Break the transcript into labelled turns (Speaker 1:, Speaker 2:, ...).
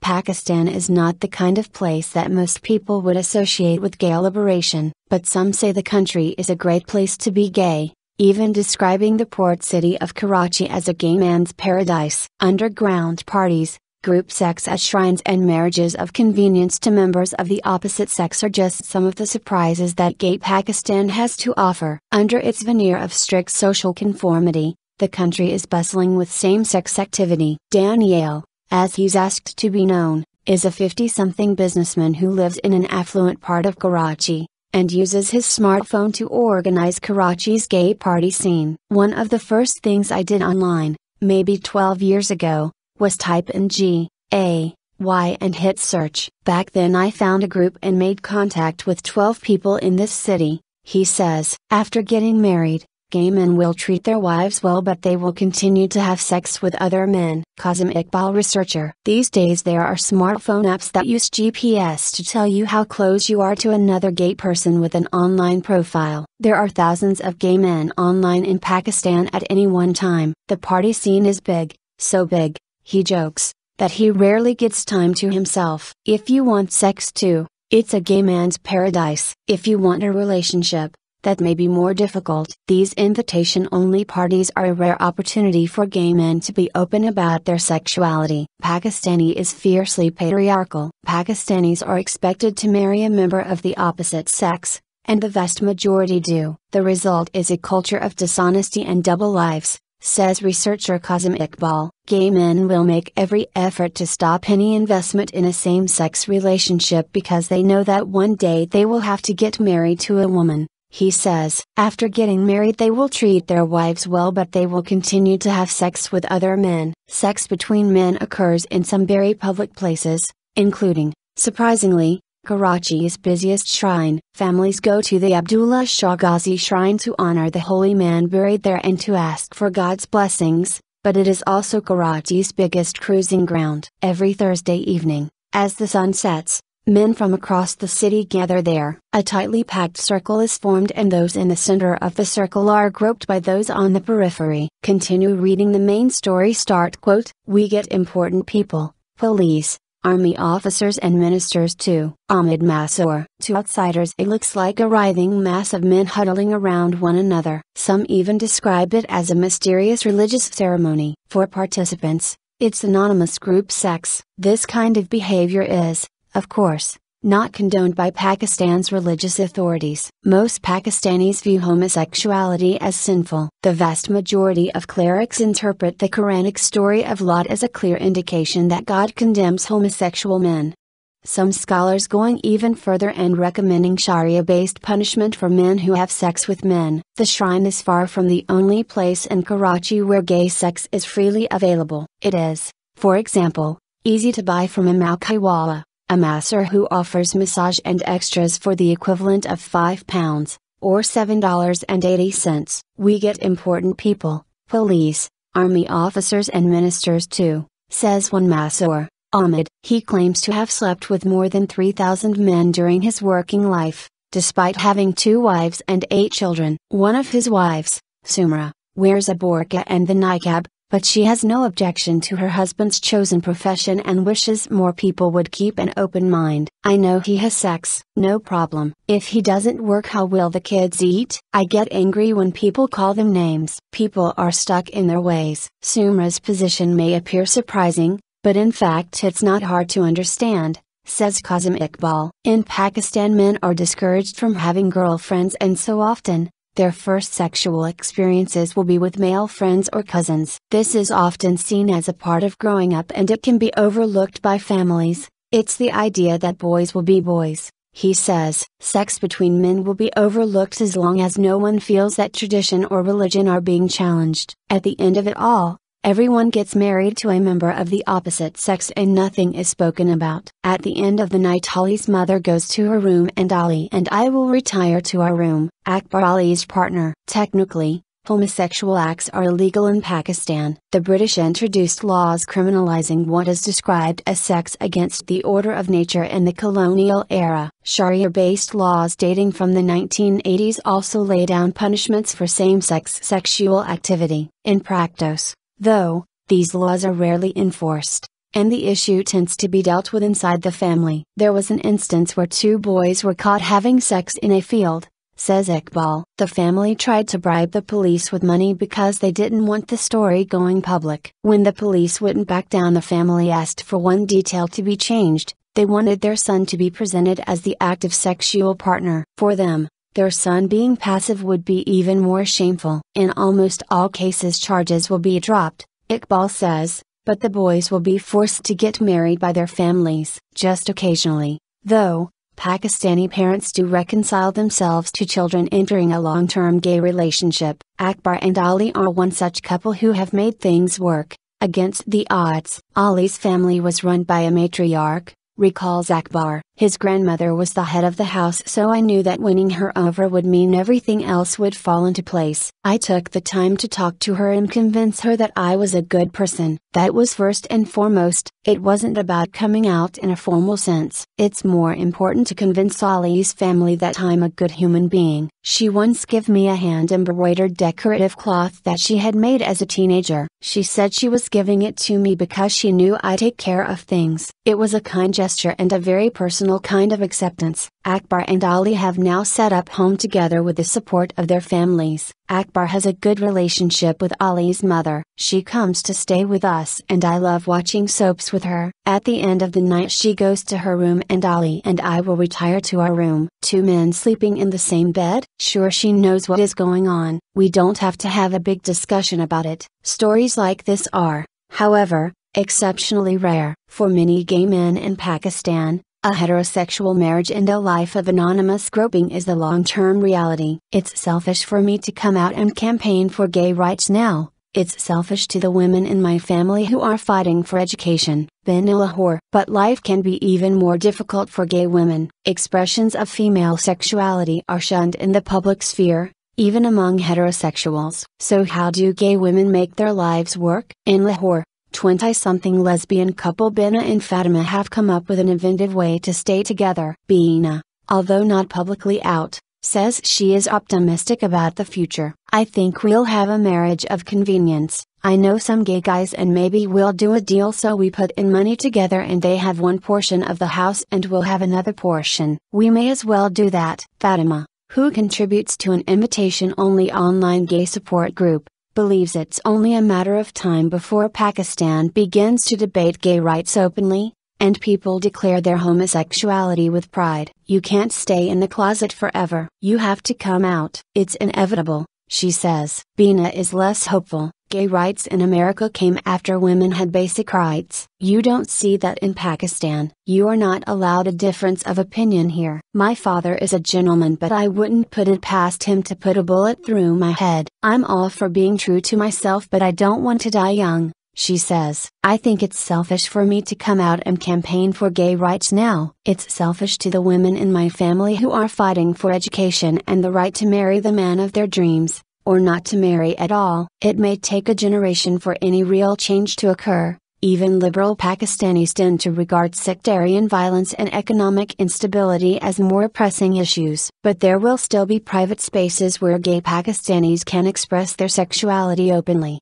Speaker 1: Pakistan is not the kind of place that most people would associate with gay liberation, but some say the country is a great place to be gay, even describing the port city of Karachi as a gay man's paradise. Underground parties, group sex at shrines and marriages of convenience to members of the opposite sex are just some of the surprises that gay Pakistan has to offer. Under its veneer of strict social conformity, the country is bustling with same-sex activity. Danyaal, as he's asked to be known, is a 50-something businessman who lives in an affluent part of Karachi, and uses his smartphone to organize Karachi's gay party scene. One of the first things I did online, maybe 12 years ago, was type in G-A-Y and hit search. Back then I found a group and made contact with 12 people in this city, he says. After getting married, gay men will treat their wives well, but they will continue to have sex with other men. Qasim Iqbal, researcher. These days there are smartphone apps that use GPS to tell you how close you are to another gay person with an online profile. There are thousands of gay men online in Pakistan at any one time. The party scene is big, so big, he jokes, that he rarely gets time to himself. If you want sex too, it's a gay man's paradise. If you want a relationship, that may be more difficult. These invitation-only parties are a rare opportunity for gay men to be open about their sexuality. Pakistani is fiercely patriarchal. Pakistanis are expected to marry a member of the opposite sex, and the vast majority do. The result is a culture of dishonesty and double lives, says researcher Qasim Iqbal. Gay men will make every effort to stop any investment in a same-sex relationship because they know that one day they will have to get married to a woman. He says, after getting married they will treat their wives well, but they will continue to have sex with other men. Sex between men occurs in some very public places, including, surprisingly, Karachi's busiest shrine. Families go to the Abdullah Shah Ghazi shrine to honor the holy man buried there and to ask for God's blessings, but it is also Karachi's biggest cruising ground. Every Thursday evening, as the sun sets, men from across the city gather there. A tightly packed circle is formed and those in the center of the circle are groped by those on the periphery. Continue reading the main story. Start quote, "We get important people, police, army officers and ministers too." Ahmed Mansour. To outsiders it looks like a writhing mass of men huddling around one another. Some even describe it as a mysterious religious ceremony. For participants, it's anonymous group sex. This kind of behavior is, of course, not condoned by Pakistan's religious authorities. Most Pakistanis view homosexuality as sinful. The vast majority of clerics interpret the Quranic story of Lot as a clear indication that God condemns homosexual men. Some scholars going even further and recommending Sharia-based punishment for men who have sex with men. The shrine is far from the only place in Karachi where gay sex is freely available. It is, for example, easy to buy from a Maukiwala, a masseur who offers massage and extras for the equivalent of £5, or $7.80. We get important people, police, army officers and ministers too, says one masseur, Ahmed. He claims to have slept with more than 3,000 men during his working life, despite having 2 wives and 8 children. One of his wives, Sumra, wears a burqa and the niqab, but she has no objection to her husband's chosen profession and wishes more people would keep an open mind. I know he has sex, no problem. If he doesn't work, how will the kids eat? I get angry when people call them names. People are stuck in their ways. Sumra's position may appear surprising, but in fact it's not hard to understand, says Qasim Iqbal. In Pakistan men are discouraged from having girlfriends, and so often, their first sexual experiences will be with male friends or cousins. This is often seen as a part of growing up and it can be overlooked by families. It's the idea that boys will be boys, he says. Sex between men will be overlooked as long as no one feels that tradition or religion are being challenged. At the end of it all, everyone gets married to a member of the opposite sex and nothing is spoken about. At the end of the night, Ali's mother goes to her room and Ali and I will retire to our room. Akbar, Ali's partner. Technically, homosexual acts are illegal in Pakistan. The British introduced laws criminalizing what is described as sex against the order of nature in the colonial era. Sharia-based laws dating from the 1980s also lay down punishments for same-sex sexual activity. In practice, though, these laws are rarely enforced, and the issue tends to be dealt with inside the family. There was an instance where two boys were caught having sex in a field, says Iqbal. The family tried to bribe the police with money because they didn't want the story going public. When the police wouldn't back down, the family asked for one detail to be changed. They wanted their son to be presented as the active sexual partner. For them, their son being passive would be even more shameful. In almost all cases, charges will be dropped, Iqbal says, but the boys will be forced to get married by their families. Just occasionally, though, Pakistani parents do reconcile themselves to children entering a long-term gay relationship. Akbar and Ali are one such couple who have made things work, against the odds. Ali's family was run by a matriarch, recalls Akbar. His grandmother was the head of the house, so I knew that winning her over would mean everything else would fall into place. I took the time to talk to her and convince her that I was a good person. That was first and foremost. It wasn't about coming out in a formal sense. It's more important to convince Ali's family that I'm a good human being. She once gave me a hand-embroidered decorative cloth that she had made as a teenager. She said she was giving it to me because she knew I take care of things. It was a kind gesture and a very personal kind of acceptance. Akbar and Ali have now set up home together with the support of their families. Akbar has a good relationship with Ali's mother. She comes to stay with us and I love watching soaps with her. At the end of the night she goes to her room and Ali and I will retire to our room. Two men sleeping in the same bed? Sure, she knows what is going on. We don't have to have a big discussion about it. Stories like this are, however, exceptionally rare. For many gay men in Pakistan, a heterosexual marriage and a life of anonymous groping is the long-term reality. It's selfish for me to come out and campaign for gay rights now. It's selfish to the women in my family who are fighting for education. Been in Lahore. But life can be even more difficult for gay women. Expressions of female sexuality are shunned in the public sphere, even among heterosexuals. So how do gay women make their lives work? In Lahore, 20-something lesbian couple Bina and Fatima have come up with an inventive way to stay together. Bina, although not publicly out, says she is optimistic about the future. I think we'll have a marriage of convenience. I know some gay guys and maybe we'll do a deal so we put in money together and they have one portion of the house and we'll have another portion. We may as well do that. Fatima, who contributes to an invitation-only online gay support group, believes it's only a matter of time before Pakistan begins to debate gay rights openly, and people declare their homosexuality with pride. You can't stay in the closet forever. You have to come out. It's inevitable, she says. Bina is less hopeful. Gay rights in America came after women had basic rights. You don't see that in Pakistan. You are not allowed a difference of opinion here. My father is a gentleman, but I wouldn't put it past him to put a bullet through my head. I'm all for being true to myself, but I don't want to die young, she says. I think it's selfish for me to come out and campaign for gay rights now. It's selfish to the women in my family who are fighting for education and the right to marry the man of their dreams, or not to marry at all. It may take a generation for any real change to occur. Even liberal Pakistanis tend to regard sectarian violence and economic instability as more pressing issues. But there will still be private spaces where gay Pakistanis can express their sexuality openly.